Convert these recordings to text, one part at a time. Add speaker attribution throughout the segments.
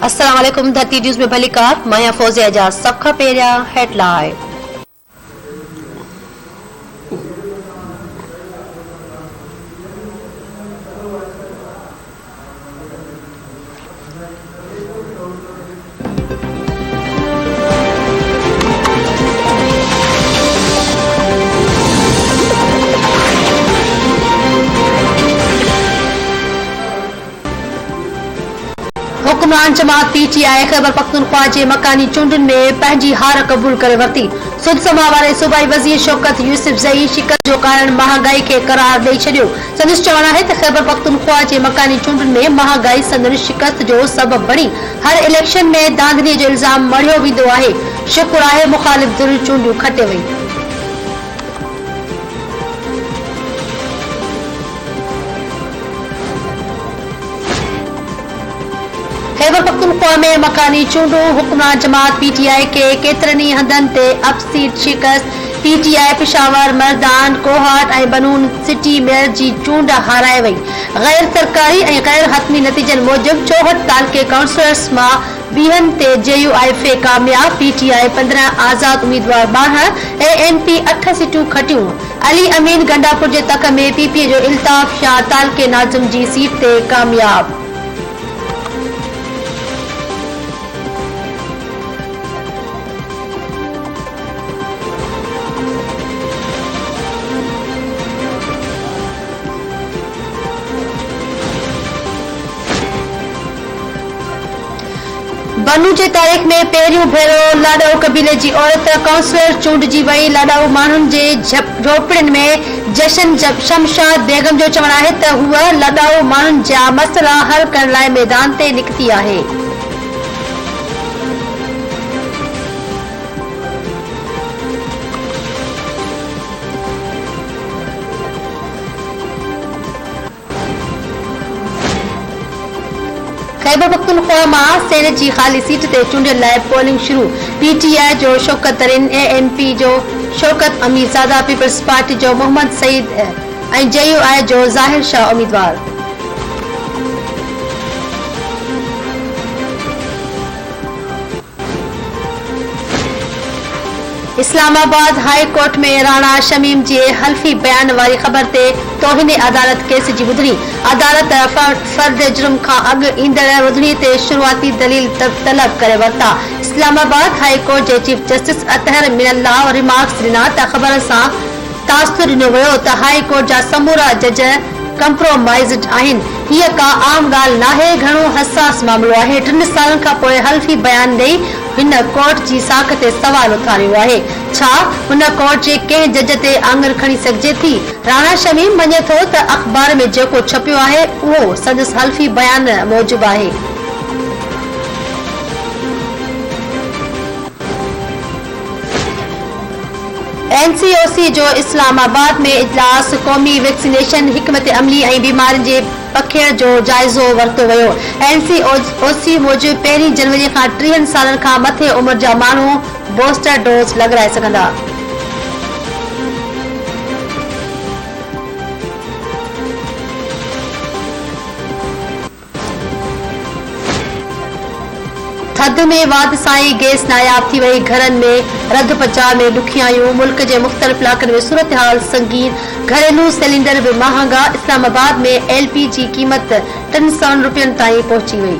Speaker 1: अस्सलाम वालेकुम। धरती न्यूज़ में भलीकार मैं फौजिया एजाज। सब खां पहिरियां हेडलाइन। हुक्मरान जमात पीटीआई खैबर पख्तूनख्वा जे मकानी चूंडुनि में पंहिंजी हार क़बूल करे वरिती। सुध समा वारे सूबाई वज़ीर शौकत यूसुफज़ई शिकस्त जो कारण महांगाई खे करार ॾेई छॾियो। संदसि चवणु आहे त खैबर पख्तूनख्वा जे मकानी चूंडुनि में महांगाई संदनि शिकस्त जो सबबु बणी हर इलेक्शन में धांधलीअ जो इल्ज़ाम मढ़ियो वेंदो आहे। शुक्र आहे मुख़ालिफ़ धिरूं चूंडियूं खटे वई। खैबर पख्तूनख्वा में मकानी चूंडूं हुक्मरान जमात पीटीआई के केतिरनि हंधनि ते अपसीट शिकस्त। पीटीआई पेशावर, मर्दान, कोहाट ऐं बनून सिटी मेयर जी चूंड हाराए वई। गैर सरकारी ऐं गैर हतमी नतीजनि मूजिब 64 तालके काउंसलर्स मां 20 ते JUIF कामयाब। पीटीआई 15, आज़ाद उम्मीदवार 12, ANP 8 सीटूं खटियूं। अली अमीन गंडापुर जे तक में PPA जो इल्ताफ शाह तालके नाज़िम जी सीट ते कामयाब। बनू जे तारीख़ में पहिरियों भेरो लाॾाऊ कबीले जी औरत काउंसलर चूंडिजी वई। लाॾाऊ माण्हुनि जे झोपड़ियुनि में जशन शमशाद बेगम जो चवणु आहे त हूअ लाॾाऊ माण्हुनि जा मसइला हल करण लाइ मैदान ते निकिती आहे। खैबर पख्तूनख्वा मां सेने जी ख़ाली सीट ते चूंडियल लाइ पोलिंग शुरू। पीटीआई जो शौकत तरीन, ANP जो शौकत अमीरज़ादा, पीपल्स पार्टी जो मोहम्मद सईद ऐं JUI जो ज़ाहिर शाह उम्मीदवार। इस्लामाबाद हाई कोर्ट में राणा शमीम जे हल्फी बयान वारी ख़बर ते तौहीन अदालत केस जी ॿुधणी। अदालत फर्द जुर्म खां अॻु ईंदड़ ॿुधणी ते शुरूआती दलील तलब करे वरिता। इस्लामाबाद हाई कोर्ट जे chief justice Athar Minallah remarks ॾिना त ख़बर सां तासुर ॾिनो वियो त हाई कोर्ट जा समूरा जज कंप्रोमाइज़ड आहिनि। हीअ का आम ॻाल्हि नाहे, घणो हसास मामिलो आहे। 3 सालनि खां पोइ हल्फी बयान ॾेई हिन कोर्ट जी साख ते सवाल उथारियो आहे। छा हुन कोर्ट जे कंहिं जज ते आङुर खणी सघिजे थी? राणा शमीम मञे थो त अख़बार में जेको छपियो आहे उहो संदसि हल्फी बयान मूजिब आहे। NCOC जो इस्लामाबाद में इजलास क़ौमी वैक्सीनेशन हिकमत अमली ऐं बीमारियुनि जे पखेड़ जो जाइज़ो वरितो वियो। NCOC मूजिब 1 जनवरी खां 30 सालनि खां मथे उमिरि जा माण्हू बूस्टर डोज लॻाराए सघंदा। थधि में वाध साई गैस नायाब थी वई। घरनि में रध पचाव में ॾुखियायूं। मुल्क जे मुख़्तलिफ़ इलाक़नि में सूरतहाल संगीन। घरेलू सिलेंडर बि महांगा। इस्लामाबाद में LP जी क़ीमत 300 रुपयनि ताईं पहुची वई।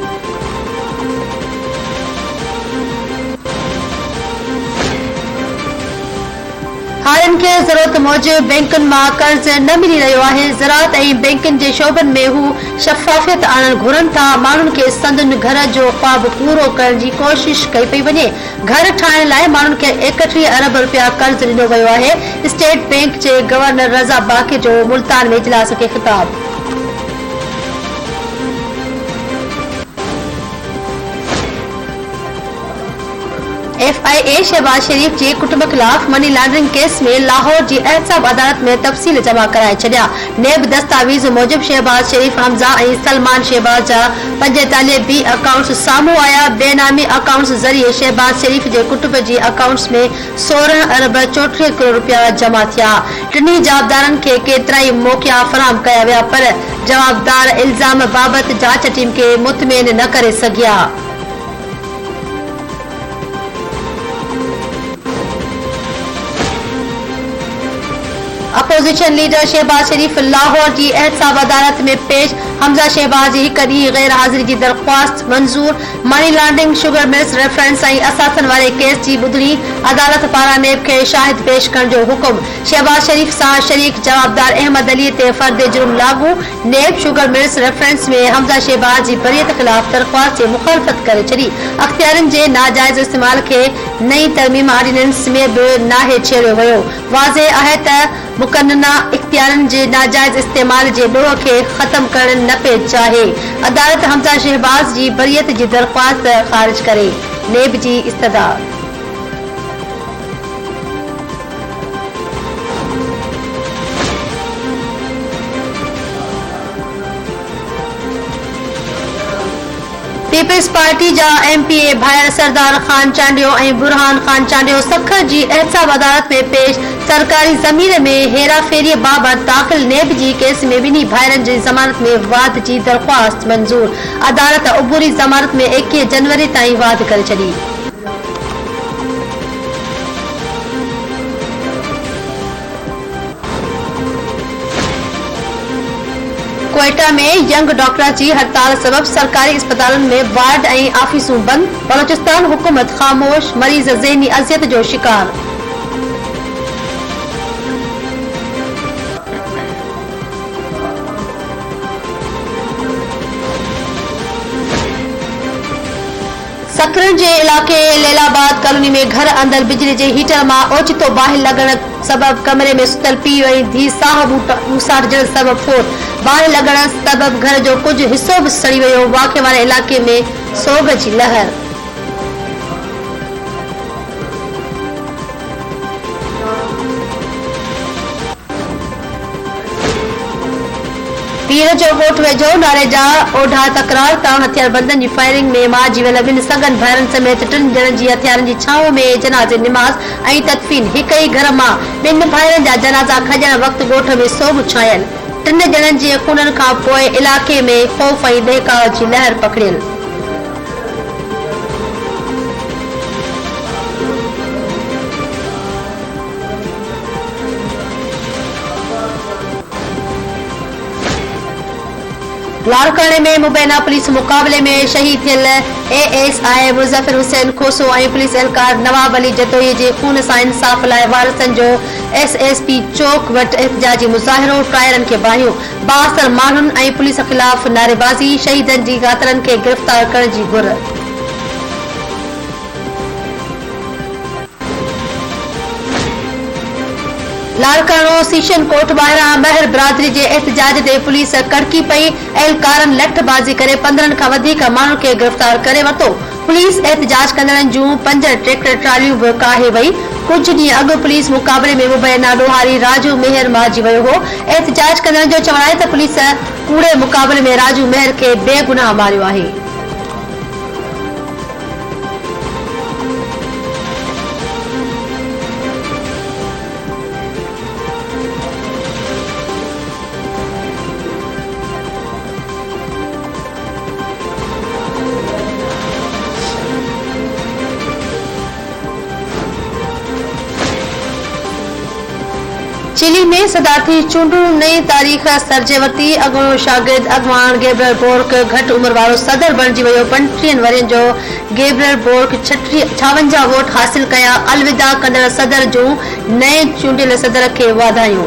Speaker 1: हारियुनि खे ज़रूरत मूजिब बैंकुनि मां कर्ज़ न मिली रहियो आहे। ज़राअत ऐं बैंकुनि जे शोबनि में हू शफ़ाफ़ियत आणणु घुरनि था। माण्हुनि खे संदनि घर जो ख़्वाब पूरो करण जी कोशिश कई पई वञे। घर ठाहिण लाइ माण्हुनि खे 31 अरब रुपया कर्ज़ ॾिनो वियो आहे। स्टेट बैंक जे गवर्नर रज़ा बाक़ी जो मुल्तान में इजलास खे ख़िताब। FIA शहबाज शरीफ जे कुटुंब ख़िलाफ़ मनी लॉन्ड्रिंग केस में लाहौर जी एहतसाब अदालत में तफ़सील जमा कराए छॾिया। नेब दस्तावेज़ मूजिब शहबाज शरीफ, हमज़ा ऐं सलमान शहबाज जा 45 B अकाउंट्स साम्हूं आया। बेनामी अकाउंट्स ज़रिए शहबाज शरीफ जे कुटुंब जी अकाउंट्स में 16 अरब 34 करोड़ रुपया जमा थिया। टिनी जवाबदारनि खे केतिराई मौक़िया फराहम कया विया, पर जवाबदार इल्ज़ाम बाबति जांच टीम खे मुतमइन न करे सघिया। अपोजिशन लीडर शहबाज शरीफ लाहौर की एहतसाब अदालत में पेश। हमजा शहबाज जी हिक ॾींहुं गैर हाज़िरी की दरख्वास्त मंजूर। Money laundering sugar mills reference ऐं असाथन वारे केस की ॿुधणी। अदालत पारां नेब खे शाहिद पेश करण जो हुकुम। शहबाज शरीफ सां शरीक जवाबदार अहमद अली ते फर्द जुर्म लागू। नेब शुगर मिल्स रेफरेंस में हमजा शहबाज जी बरियत खिलाफ दरख्वास्त जी मुखालफत करे छॾी। अख्तियारनि जे नाजाइज़ इस्तेमाल खे नई तरमीम ऑर्डिनेंस में बि नाहे छेड़ियो वियो। वाज़े आहे त मुकन्ना इख्तियारनि जे नाजाइज़ इस्तेमाल जे ॾोह खे ख़त्म करण न पिए चाहे। अदालत हमजा शहबाज जी बरियत जी दरख्वास्त ख़ारिज करे। नेब जी इस्तदा। पीपल्स पार्टी जा एमपीए भायर सरदार खान चांडियो ऐं बुरहान खान चांडियो सखर जी एहतसाब अदालत में पेश। सरकारी ज़मीन में हेराफेरी बाबत दाख़िल नेब जी केस में ॿिन्ही भाइरनि जी ज़मानत में वाद जी दरख्वास्त मंजूर। अदालत उबूरी ज़मानत में 21 जनवरी ताईं वाद करे छॾी। क्वेटा में यंग डॉक्टर की हड़ताल सबब सरकारी अस्पतालों में वार्ड ऐं ऑफिसूं बंद। बलोचिस्तान हुकूमत खामोश। मरीज ज़हनी अज़ियत जो शिकार। सकरन जे इलाके लेलाबाद कॉलोनी में घर अंदर बिजली जे हीटर मां ओचितो बाहि लॻण सबब कमरे में सुतल पीउ ऐं धीउ साह ॿुसारजण सबब फोत। बाहि लॻण सबब घर जो कुछ हिस्सो भी सड़ी वियो। वाक़े वारे इलाके में सोग जी लहर। पीर जो ॻोठ वेझो नारे जा ओढा तकरार तां हथियारबंदनि जी फायरिंग में मारिजी वियल ॿिनि सगन भाइरनि समेत 3 ॼणनि जी हथियारनि जी छांव में जनाज़े निमाज़ ऐं तदफीन। हिक ई घर मां 2 भाइरनि जा जनाज़ा खॼण वक़्तु ॻोठ में सोग छायल। 3 ॼणनि जे खूननि खां पोइ इलाके में ख़ौफ़ ऐं ॾहकाउ जी लहर पकड़ियल। लाड़काने में मुबैना पुलिस मुकाबले में शहीद थियल एएसआई मुज़फ़र हुसैन खोसो ऐं पुलिस एहलकार नवाब अली जतोई जे खून सां इंसाफ़ लाइ वारसनि जो एसएसपी चौक वटि एहतजाजी मुज़ाहिरो। टायरनि खे बाहियो। 72 माण्हुनि ऐं पुलिस ख़िलाफ़ नारेबाज़ी। शहीदनि जी क़ातिलनि खे गिरफ़्तार करण जी घुर। लाड़कानो सीशन कोट ॿाहिरां महर बिरादरी जे एहतजाज ते पुलिस कड़की पई। एहलकारनि लठबाज़ी करे 15 खां वधीक माण्हुनि खे गिरफ़्तार करे वरितो। पुलिस एहतजाज कंदड़नि जूं 5 ट्रैक्टर ट्रालियूं बि काहे वई। कुछ ॾींहं अॻु पुलिस मुक़ाबले में मुबैना ॾोहारी राजू मेहर मारिजी वियो हो। एहतजाज कंदड़नि जो चवणु आहे त पुलिस कूड़े मुक़ाबले में राजू मेहर खे बेगुनाह मारियो आहे। चिली में सदारती चूंडू नई तारीख़ सरजे वरिती। अॻूणो शागिर्द अॻवान गैब्रियल बोर्क घटि उमिरि वारो सदर बणिजी वियो। 35 वरियनि जो गैब्रियल बोर्क 56 वोट हासिल कया। अलविदा कंदड़ सदर जूं नए चूंडियल सदर खे वाधायूं।